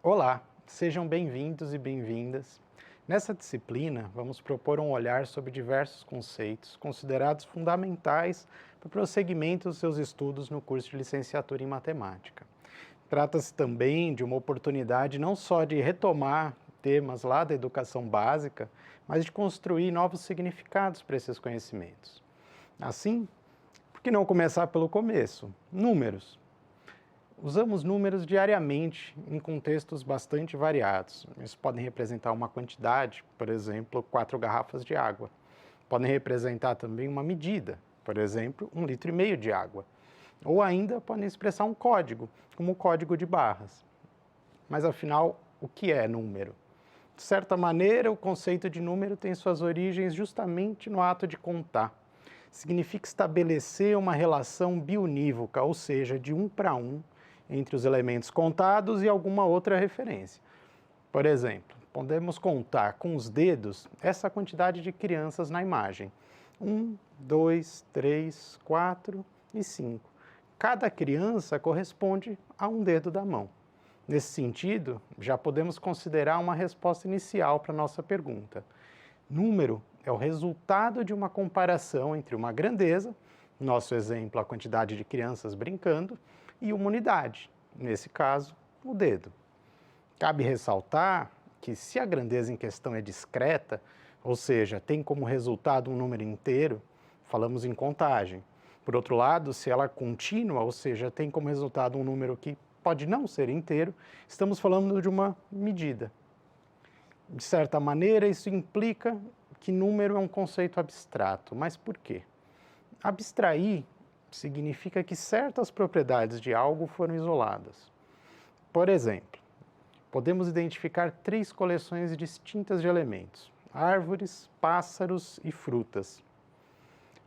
Olá, sejam bem-vindos e bem-vindas. Nessa disciplina, vamos propor um olhar sobre diversos conceitos considerados fundamentais para o prosseguimento dos seus estudos no curso de licenciatura em matemática. Trata-se também de uma oportunidade não só de retomar temas lá da educação básica, mas de construir novos significados para esses conhecimentos. Assim, por que não começar pelo começo? Números. Usamos números diariamente em contextos bastante variados. Eles podem representar uma quantidade, por exemplo, 4 garrafas de água. Podem representar também uma medida, por exemplo, 1,5 litro de água. Ou ainda podem expressar um código, como o código de barras. Mas afinal, o que é número? De certa maneira, o conceito de número tem suas origens justamente no ato de contar. Significa estabelecer uma relação biunívoca, ou seja, de 1 para 1, entre os elementos contados e alguma outra referência. Por exemplo, podemos contar com os dedos essa quantidade de crianças na imagem. 1, 2, 3, 4 e 5. Cada criança corresponde a um dedo da mão. Nesse sentido, já podemos considerar uma resposta inicial para a nossa pergunta. Número é o resultado de uma comparação entre uma grandeza, nosso exemplo, a quantidade de crianças brincando, e uma unidade, nesse caso, o dedo. Cabe ressaltar que se a grandeza em questão é discreta, ou seja, tem como resultado um número inteiro, falamos em contagem. Por outro lado, se ela é contínua, ou seja, tem como resultado um número que pode não ser inteiro, estamos falando de uma medida. De certa maneira, isso implica que número é um conceito abstrato. Mas por quê? Abstrair significa que certas propriedades de algo foram isoladas. Por exemplo, podemos identificar 3 coleções distintas de elementos: árvores, pássaros e frutas.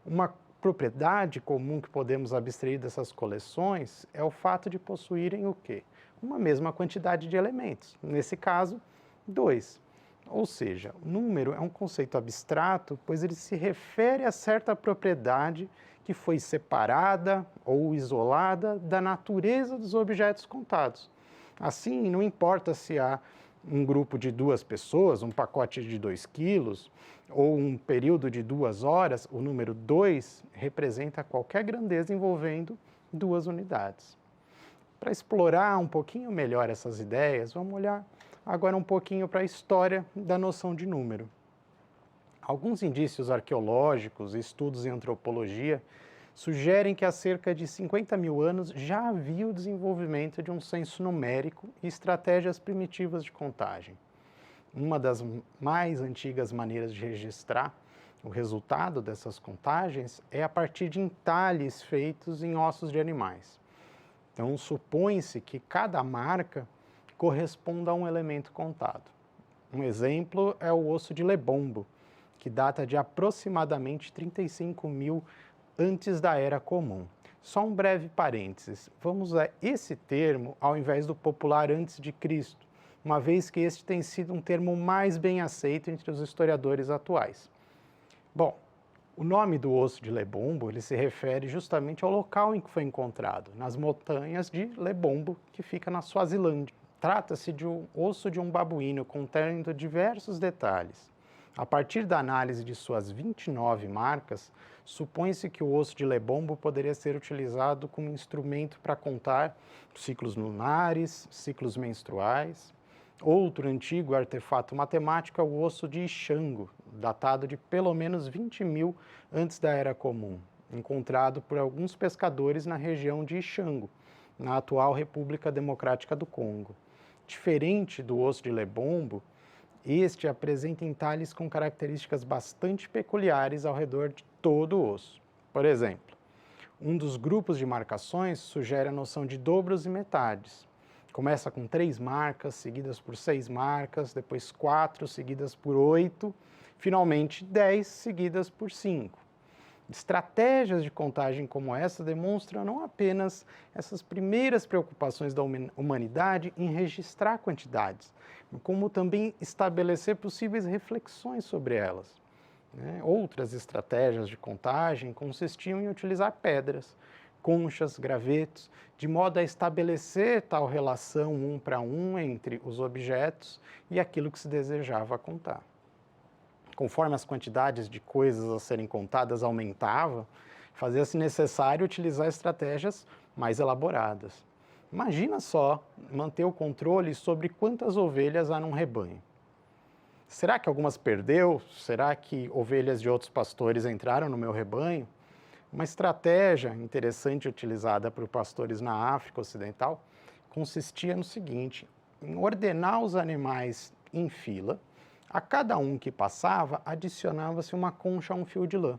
Uma propriedade comum que podemos abstrair dessas coleções é o fato de possuírem o quê? Uma mesma quantidade de elementos, nesse caso, 2. Ou seja, o número é um conceito abstrato, pois ele se refere a certa propriedade que foi separada ou isolada da natureza dos objetos contados. Assim, não importa se há um grupo de 2 pessoas, um pacote de 2 quilos, ou um período de 2 horas, o número 2 representa qualquer grandeza envolvendo 2 unidades. Para explorar um pouquinho melhor essas ideias, vamos olhar agora um pouquinho para a história da noção de número. Alguns indícios arqueológicos e estudos em antropologia sugerem que há cerca de 50 mil anos já havia o desenvolvimento de um senso numérico e estratégias primitivas de contagem. Uma das mais antigas maneiras de registrar o resultado dessas contagens é a partir de entalhes feitos em ossos de animais. Então, supõe-se que cada marca corresponda a um elemento contado. Um exemplo é o osso de Lebombo, que data de aproximadamente 35 mil antes da Era Comum. Só um breve parênteses, vamos usar esse termo ao invés do popular antes de Cristo, uma vez que este tem sido um termo mais bem aceito entre os historiadores atuais. Bom, o nome do osso de Lebombo ele se refere justamente ao local em que foi encontrado, nas montanhas de Lebombo, que fica na Suazilândia. Trata-se de um osso de um babuíno contendo diversos detalhes. A partir da análise de suas 29 marcas, supõe-se que o osso de Lebombo poderia ser utilizado como instrumento para contar ciclos lunares, ciclos menstruais. Outro antigo artefato matemático é o osso de Ixango, datado de pelo menos 20 mil antes da Era Comum, encontrado por alguns pescadores na região de Ixango, na atual República Democrática do Congo. Diferente do osso de Lebombo, este apresenta entalhes com características bastante peculiares ao redor de todo o osso. Por exemplo, um dos grupos de marcações sugere a noção de dobros e metades. Começa com 3 marcas, seguidas por 6 marcas, depois 4, seguidas por 8, finalmente 10, seguidas por 5. Estratégias de contagem como essa demonstram não apenas essas primeiras preocupações da humanidade em registrar quantidades, como também estabelecer possíveis reflexões sobre elas. né? Outras estratégias de contagem consistiam em utilizar pedras, conchas, gravetos, de modo a estabelecer tal relação um para um entre os objetos e aquilo que se desejava contar. Conforme as quantidades de coisas a serem contadas aumentavam, fazia-se necessário utilizar estratégias mais elaboradas. Imagina só manter o controle sobre quantas ovelhas há num rebanho. Será que algumas perdeu? Será que ovelhas de outros pastores entraram no meu rebanho? Uma estratégia interessante utilizada por pastores na África Ocidental consistia no seguinte: em ordenar os animais em fila. A cada um que passava, adicionava-se uma concha a um fio de lã.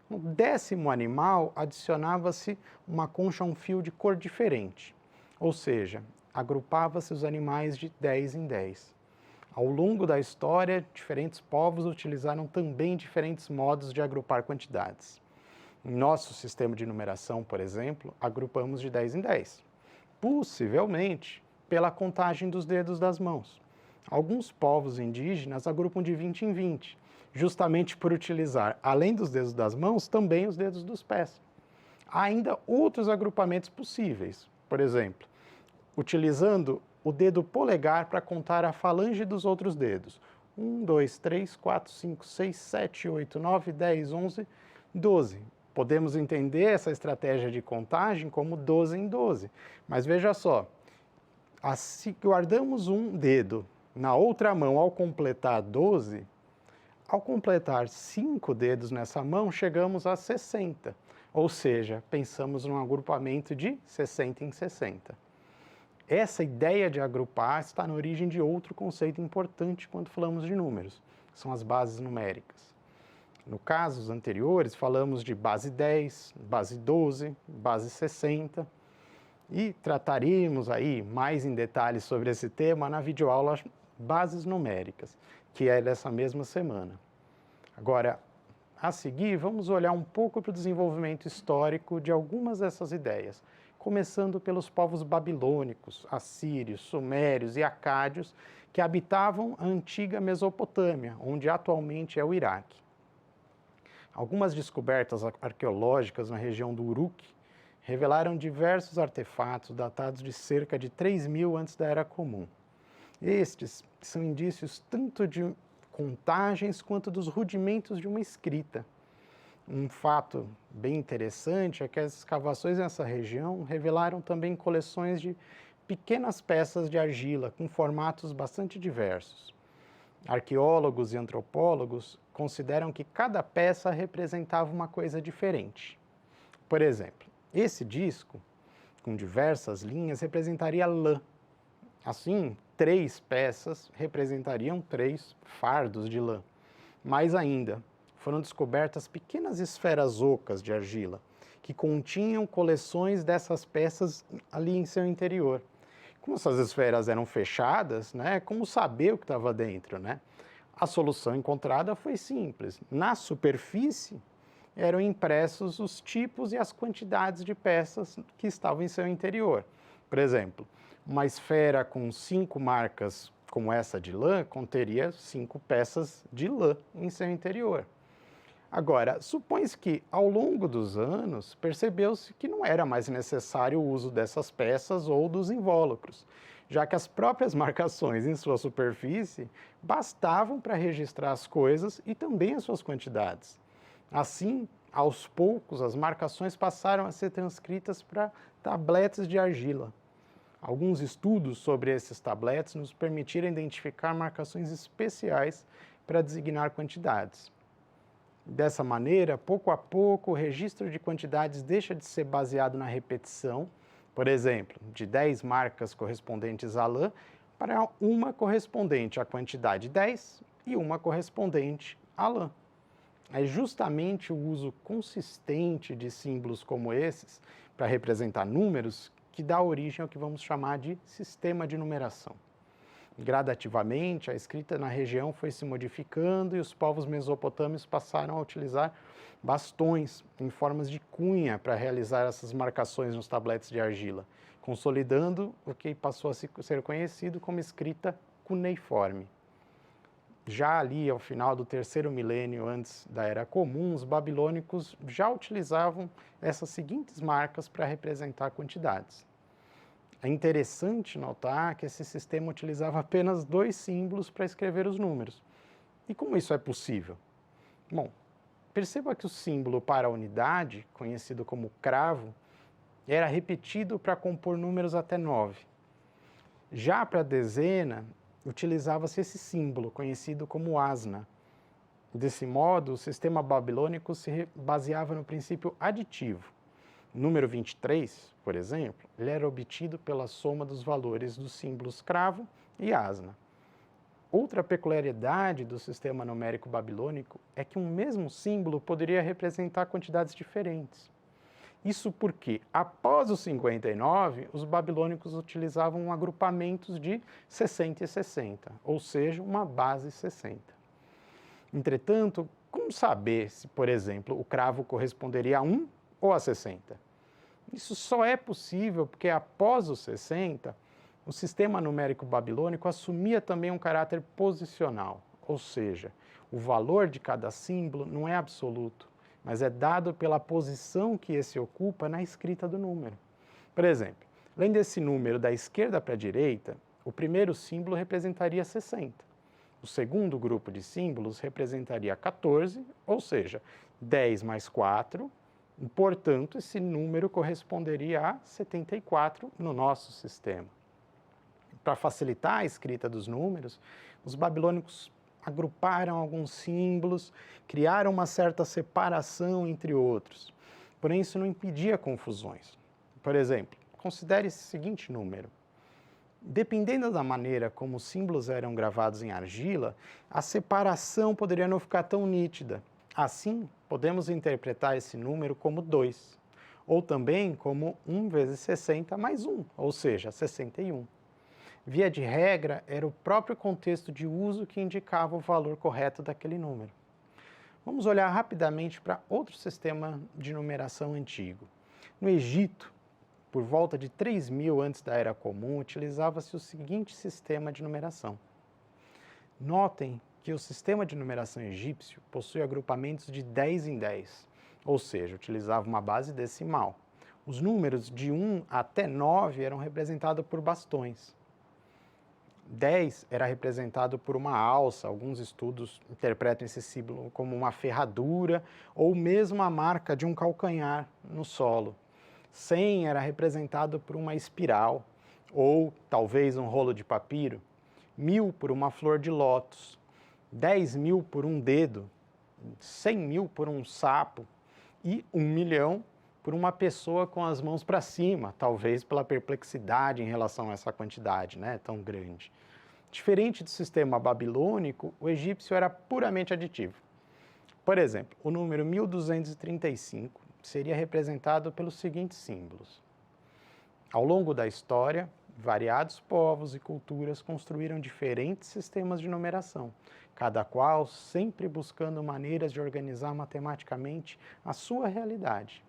No 10º animal, adicionava-se uma concha a um fio de cor diferente. Ou seja, agrupava-se os animais de 10 em 10. Ao longo da história, diferentes povos utilizaram também diferentes modos de agrupar quantidades. Em nosso sistema de numeração, por exemplo, agrupamos de 10 em 10, possivelmente pela contagem dos dedos das mãos. Alguns povos indígenas agrupam de 20 em 20, justamente por utilizar, além dos dedos das mãos, também os dedos dos pés. Há ainda outros agrupamentos possíveis, por exemplo, utilizando o dedo polegar para contar a falange dos outros dedos. 1, 2, 3, 4, 5, 6, 7, 8, 9, 10, 11, 12. Podemos entender essa estratégia de contagem como 12 em 12. Mas veja só, se guardamos um dedo na outra mão ao completar 12, ao completar 5 dedos nessa mão, chegamos a 60. Ou seja, pensamos num agrupamento de 60 em 60. Essa ideia de agrupar está na origem de outro conceito importante quando falamos de números, que são as bases numéricas. No casos anteriores, falamos de base 10, base 12, base 60 e trataremos aí mais em detalhes sobre esse tema na videoaula Bases Numéricas, que é dessa mesma semana. Agora, a seguir, vamos olhar um pouco para o desenvolvimento histórico de algumas dessas ideias, começando pelos povos babilônicos, assírios, sumérios e acádios que habitavam a antiga Mesopotâmia, onde atualmente é o Iraque. Algumas descobertas arqueológicas na região do Uruk revelaram diversos artefatos datados de cerca de 3.000 antes da Era Comum. Estes são indícios tanto de contagens quanto dos rudimentos de uma escrita. Um fato bem interessante é que as escavações nessa região revelaram também coleções de pequenas peças de argila com formatos bastante diversos. Arqueólogos e antropólogos consideram que cada peça representava uma coisa diferente. Por exemplo, esse disco, com diversas linhas, representaria lã. Assim, 3 peças representariam 3 fardos de lã. Mais ainda, foram descobertas pequenas esferas ocas de argila, que continham coleções dessas peças ali em seu interior. Como essas esferas eram fechadas, como saber o que estava dentro, A solução encontrada foi simples. Na superfície eram impressos os tipos e as quantidades de peças que estavam em seu interior. Por exemplo, uma esfera com 5 marcas como essa de lã conteria 5 peças de lã em seu interior. Agora, supõe-se que, ao longo dos anos, percebeu-se que não era mais necessário o uso dessas peças ou dos invólucros, já que as próprias marcações em sua superfície bastavam para registrar as coisas e também as suas quantidades. Assim, aos poucos, as marcações passaram a ser transcritas para tabletes de argila. Alguns estudos sobre esses tabletes nos permitiram identificar marcações especiais para designar quantidades. Dessa maneira, pouco a pouco, o registro de quantidades deixa de ser baseado na repetição, por exemplo, de 10 marcas correspondentes à lã, para uma correspondente à quantidade 10 e uma correspondente à lã. É justamente o uso consistente de símbolos como esses, para representar números, que dá origem ao que vamos chamar de sistema de numeração. Gradativamente, a escrita na região foi se modificando e os povos mesopotâmicos passaram a utilizar bastões em formas de cunha para realizar essas marcações nos tabletes de argila, consolidando o que passou a ser conhecido como escrita cuneiforme. Já ali ao final do terceiro milênio antes da Era Comum, os babilônicos já utilizavam essas seguintes marcas para representar quantidades. É interessante notar que esse sistema utilizava apenas 2 símbolos para escrever os números. E como isso é possível? Bom, perceba que o símbolo para a unidade, conhecido como cravo, era repetido para compor números até 9. Já para a dezena, utilizava-se esse símbolo, conhecido como asna. Desse modo, o sistema babilônico se baseava no princípio aditivo. O número 23, por exemplo, ele era obtido pela soma dos valores dos símbolos cravo e asna. Outra peculiaridade do sistema numérico babilônico é que um mesmo símbolo poderia representar quantidades diferentes. Isso porque, após os 59, os babilônicos utilizavam agrupamentos de 60 e 60, ou seja, uma base 60. Entretanto, como saber se, por exemplo, o cravo corresponderia a 1 ou a 60? Isso só é possível porque, após os 60, o sistema numérico babilônico assumia também um caráter posicional, ou seja, o valor de cada símbolo não é absoluto, mas é dado pela posição que esse ocupa na escrita do número. Por exemplo, além desse número da esquerda para a direita, o primeiro símbolo representaria 60. O segundo grupo de símbolos representaria 14, ou seja, 10 mais 4, e, portanto, esse número corresponderia a 74 no nosso sistema. Para facilitar a escrita dos números, os babilônicos agruparam alguns símbolos, criaram uma certa separação entre outros. Porém, isso não impedia confusões. Por exemplo, considere esse seguinte número. Dependendo da maneira como os símbolos eram gravados em argila, a separação poderia não ficar tão nítida. Assim, podemos interpretar esse número como 2, ou também como 1 vezes 60 mais 1, ou seja, 61. Via de regra, era o próprio contexto de uso que indicava o valor correto daquele número. Vamos olhar rapidamente para outro sistema de numeração antigo. No Egito, por volta de 3000 antes da Era Comum, utilizava-se o seguinte sistema de numeração. Notem que o sistema de numeração egípcio possui agrupamentos de 10 em 10, ou seja, utilizava uma base decimal. Os números de 1 até 9 eram representados por bastões. 10 era representado por uma alça, alguns estudos interpretam esse símbolo como uma ferradura ou mesmo a marca de um calcanhar no solo. 100 era representado por uma espiral ou talvez um rolo de papiro, 1000 por uma flor de lótus, 10.000 por um dedo, 100.000 por um sapo e 1.000.000 por uma pessoa com as mãos para cima, talvez pela perplexidade em relação a essa quantidade, né, tão grande. Diferente do sistema babilônico, o egípcio era puramente aditivo. Por exemplo, o número 1235 seria representado pelos seguintes símbolos. Ao longo da história, variados povos e culturas construíram diferentes sistemas de numeração, cada qual sempre buscando maneiras de organizar matematicamente a sua realidade.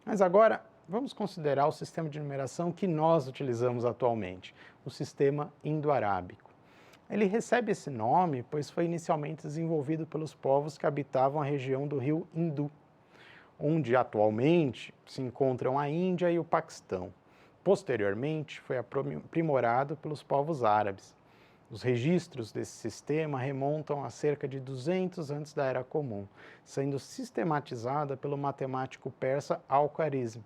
Mas agora, vamos considerar o sistema de numeração que nós utilizamos atualmente, o sistema indo-arábico. Ele recebe esse nome pois foi inicialmente desenvolvido pelos povos que habitavam a região do rio Hindu, onde atualmente se encontram a Índia e o Paquistão. Posteriormente, foi aprimorado pelos povos árabes. Os registros desse sistema remontam a cerca de 200 antes da Era Comum, sendo sistematizada pelo matemático persa Al-Khwarizm,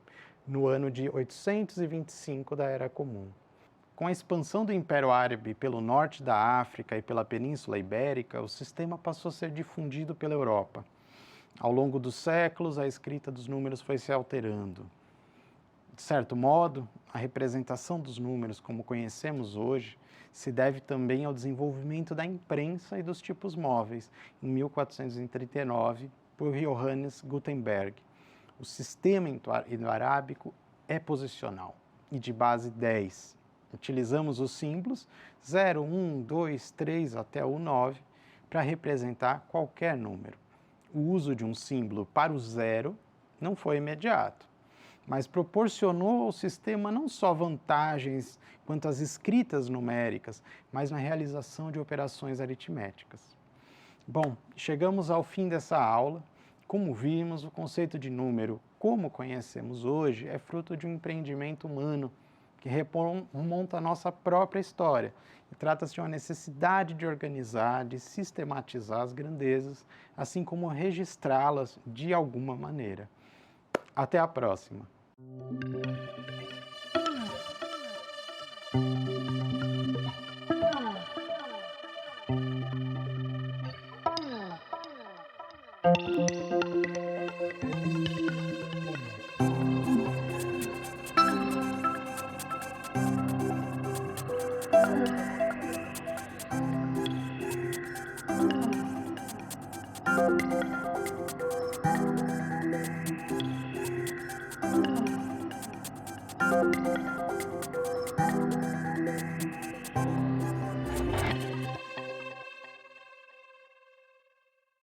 no ano de 825 da Era Comum. Com a expansão do Império Árabe pelo norte da África e pela Península Ibérica, o sistema passou a ser difundido pela Europa. Ao longo dos séculos, a escrita dos números foi se alterando. De certo modo, a representação dos números, como conhecemos hoje, se deve também ao desenvolvimento da imprensa e dos tipos móveis, em 1439, por Johannes Gutenberg. O sistema indo-arábico é posicional e de base 10. Utilizamos os símbolos 0, 1, 2, 3 até o 9 para representar qualquer número. O uso de um símbolo para o 0 não foi imediato, mas proporcionou ao sistema não só vantagens quanto às escritas numéricas, mas na realização de operações aritméticas. Bom, chegamos ao fim dessa aula. Como vimos, o conceito de número, como conhecemos hoje, é fruto de um empreendimento humano que remonta a nossa própria história. E trata-se de uma necessidade de organizar, de sistematizar as grandezas, assim como registrá-las de alguma maneira. Até a próxima!